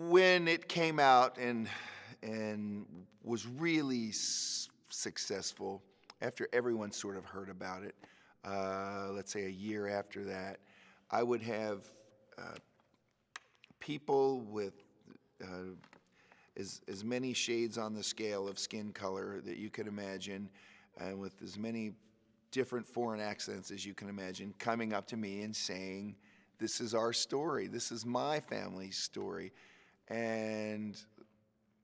When it came out and was really successful, after everyone sort of heard about it, let's say a year after that, I would have people with as many shades on the scale of skin color that you could imagine, and with as many different foreign accents as you can imagine, coming up to me and saying, "This is our story. This is my family's story." And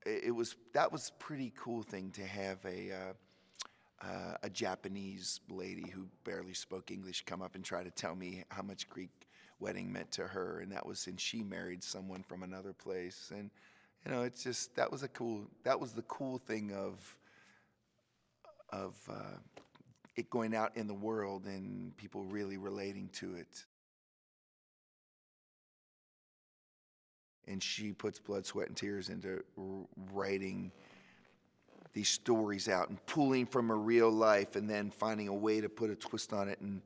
that was a pretty cool thing to have a Japanese lady who barely spoke English come up and try to tell me how much Greek wedding meant to her, and and she married someone from another place, and it's just that was the cool thing of it going out in the world and people really relating to it. And she puts blood, sweat, and tears into writing these stories out and pulling from her real life and then finding a way to put a twist on it and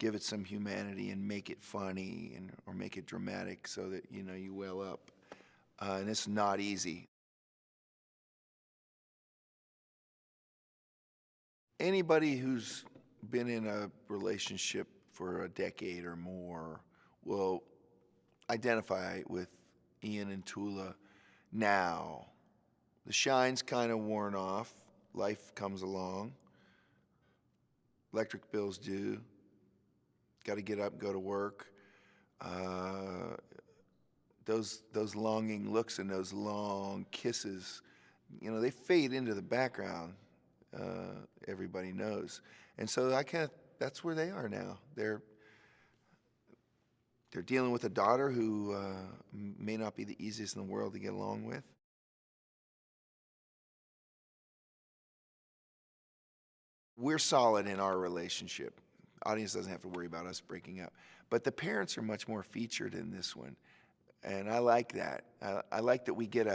give it some humanity and make it funny or make it dramatic so that, you well up. And it's not easy. Anybody who's been in a relationship for a decade or more will identify with Ian and Tula now. The shine's kind of worn off. Life comes along. Electric bills due. Got to get up, go to work. Those longing looks and those long kisses, they fade into the background. Everybody knows, and so that's where they are now. They're dealing with a daughter who may not be the easiest in the world to get along with. We're solid in our relationship. Audience doesn't have to worry about us breaking up. But the parents are much more featured in this one. And I like that. I like that we get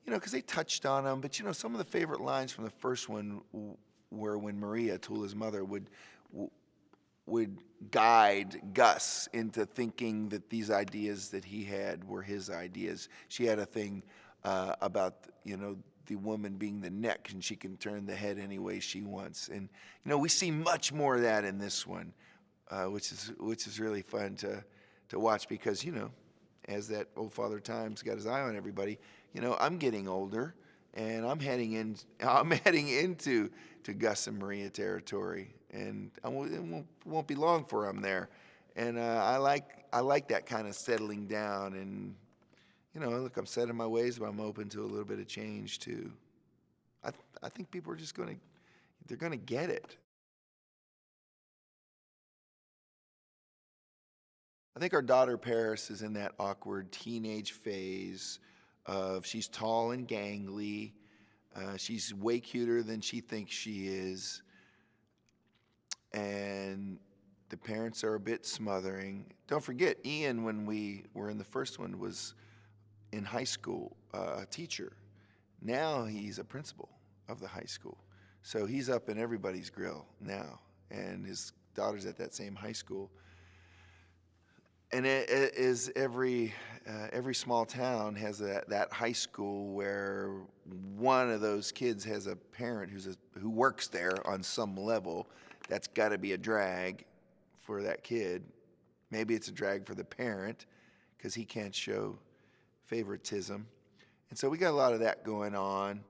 because they touched on them. But, some of the favorite lines from the first one were when Maria, Tula's mother, would guide Gus into thinking that these ideas that he had were his ideas. She had a thing about, the woman being the neck, and she can turn the head any way she wants. And, we see much more of that in this one, which is really fun to watch because, as that old Father Time's got his eye on everybody, I'm getting older, and I'm heading into Gus and Maria territory, and it won't be long for I'm there. And I like that kind of settling down, and look, I'm set in my ways, but I'm open to a little bit of change too. I think people are just they're gonna get it. I think our daughter Paris is in that awkward teenage phase of she's tall and gangly. She's way cuter than she thinks she is. And the parents are a bit smothering. Don't forget, Ian, when we were in the first one, was in high school, a teacher. Now he's a principal of the high school. So he's up in everybody's grill now. And his daughter's at that same high school. And it is every small town has that high school where one of those kids has a parent who works there on some level. That's got to be a drag for that kid. Maybe it's a drag for the parent because he can't show favoritism. And so we got a lot of that going on.